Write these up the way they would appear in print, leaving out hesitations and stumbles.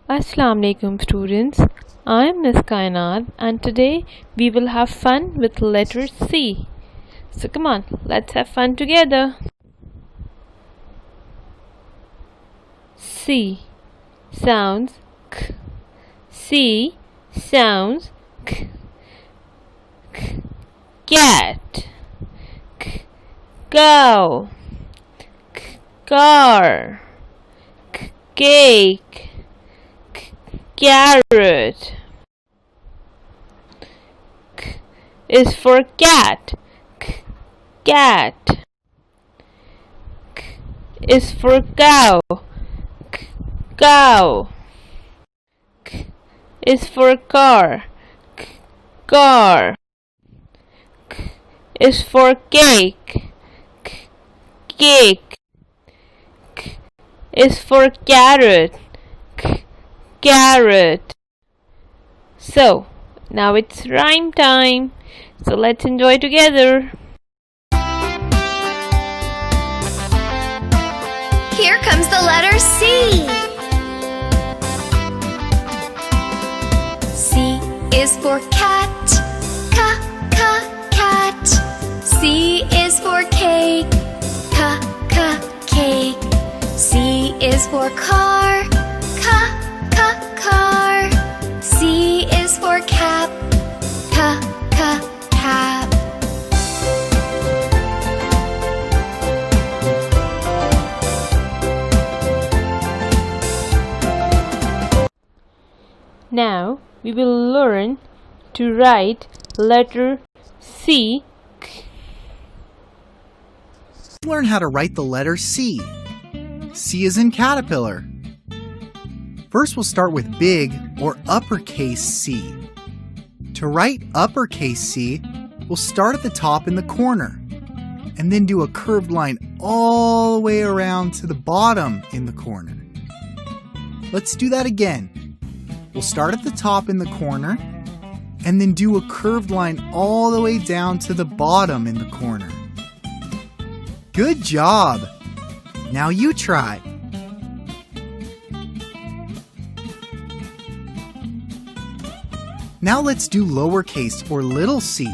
Assalamu alaikum students. I am Miss Kainat and today we will have fun with letter C. So come on, let's have fun together. C sounds k. C sounds k. K. Cat. K. Cow. K. Car. K. Cake. Carrot. K is for cat. K, cat. K is for cow. K, cow. K is for car. K, car. K is for cake. K, cake. K is for carrot. Carrot. So now it's rhyme time. So let's enjoy together. Here comes the letter C. C is for cat. Cat. C is for cake. Cake. C is for car. Car. C is for cap. Cap. Now we will learn to write letter C. Learn how to write the letter C. C is in caterpillar. First, we'll start with big or uppercase C. To write uppercase C, we'll start at the top in the corner and then do a curved line all the way around to the bottom in the corner. Let's do that again. We'll start at the top in the corner and then do a curved line all the way down to the bottom in the corner. Good job! Now you try. Now let's do lowercase or little c.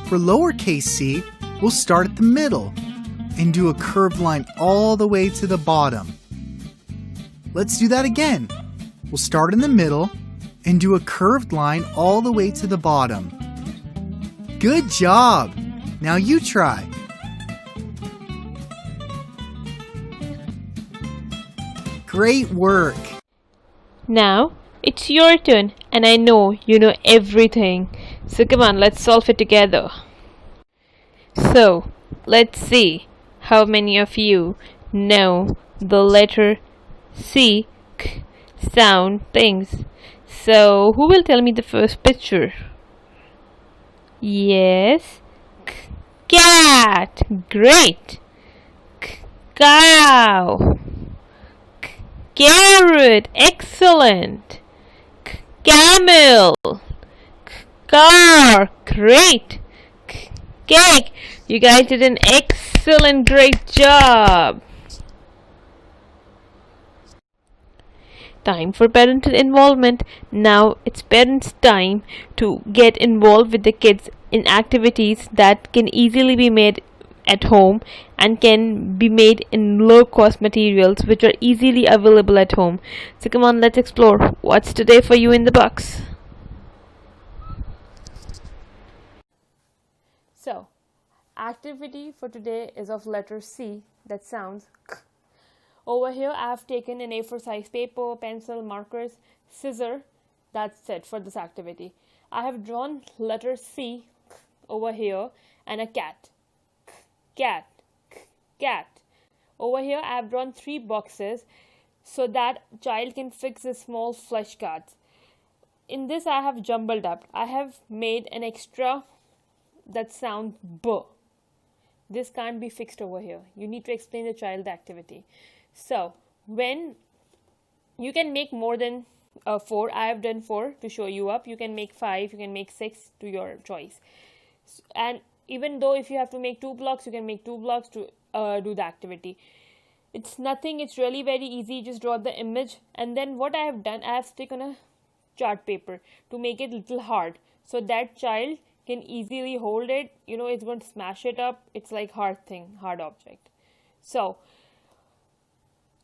For lowercase c, we'll start at the middle and do a curved line all the way to the bottom. Let's do that again. We'll start in the middle and do a curved line all the way to the bottom. Good job! Now you try. Great work! Now it's your turn and I know you know everything. So come on, let's solve it together. So let's see how many of you know the letter C sound things. So who will tell me the first picture? Yes, cat. Great. Cow. Carrot. Excellent. Camel. Car. Great. Cake. You guys did an excellent, great job. Time for parental involvement. Now it's parents' time to get involved with the kids in activities that can easily be made at home and can be made in low cost materials which are easily available at home. So come on, let's explore what's today for you in the box. So activity for today is of letter C that sounds K. Over here I have taken an A4 size paper, pencil, markers, scissor. That's it for this activity. I have drawn letter C over here and a cat. Cat. Over here I have drawn 3 boxes so that child can fix the small flashcards. In this I have jumbled up. I have made an extra that sounds B. This can't be fixed over here. You need to explain the child the activity. So when you can make more than 4, I have done 4 to show you up. You can make 5, you can make 6 to your choice. And even though if you have to make 2 blocks, you can make 2 blocks to do the activity. It's nothing, it's really very easy. Just draw the image, and then what I have done, I have stick on a chart paper to make it little hard so that child can easily hold it. It's going to smash it up. It's like hard object. So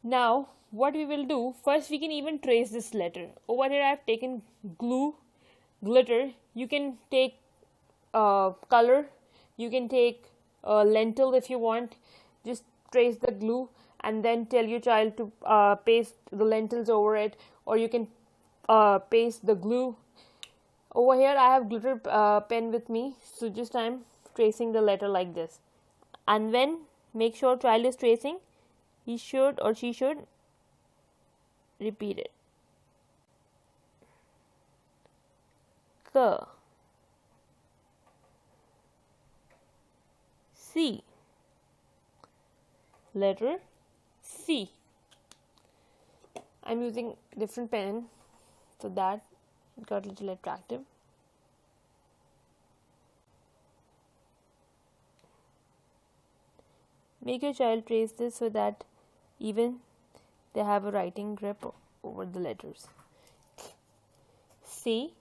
now what we will do, first we can even trace this letter. Over here I have taken glitter. You can take color, you can take lentil if you want. Just trace the glue and then tell your child to paste the lentils over it, or you can paste the glue. Over here I have glitter pen with me, so just I'm tracing the letter like this. And when make sure child is tracing, he should or she should repeat it. K, C, letter C. I'm using different pen so that it got a little attractive. Make your child trace this so that even they have a writing grip over the letters. C.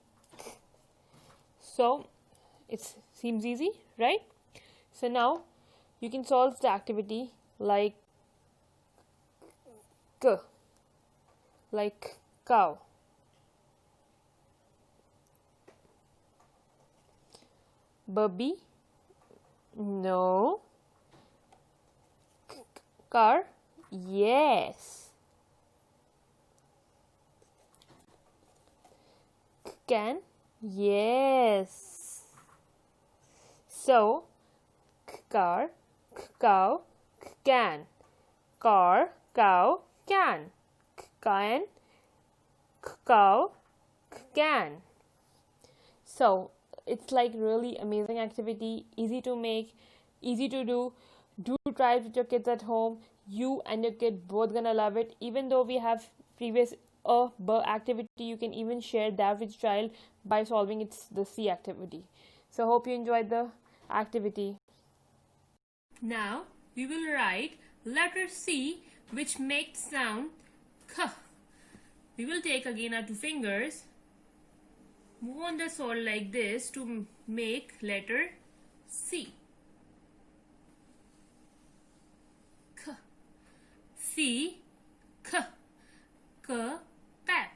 So it seems easy, right? So now you can solve the activity like K, like cow. Bubby, no. Car, yes. Can, yes. So car, cow, can. Car, cow, can. Can, cow, can. So it's like really amazing activity, easy to make, easy to do. Do try it with your kids at home. You and your kid both gonna love it. Even though we have previous B activity, you can even share that with your child by solving the C activity. So hope you enjoyed the activity. Now we will write letter C, which makes sound K. We will take again our two fingers, move on the sole like this to make letter C. K, C, K, K, tap.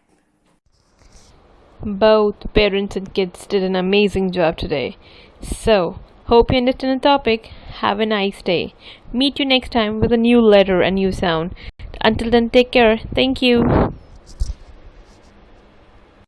Both parents and kids did an amazing job today. So, hope you understand the topic. Have a nice day. Meet you next time with a new letter and new sound. Until then, take care. Thank you.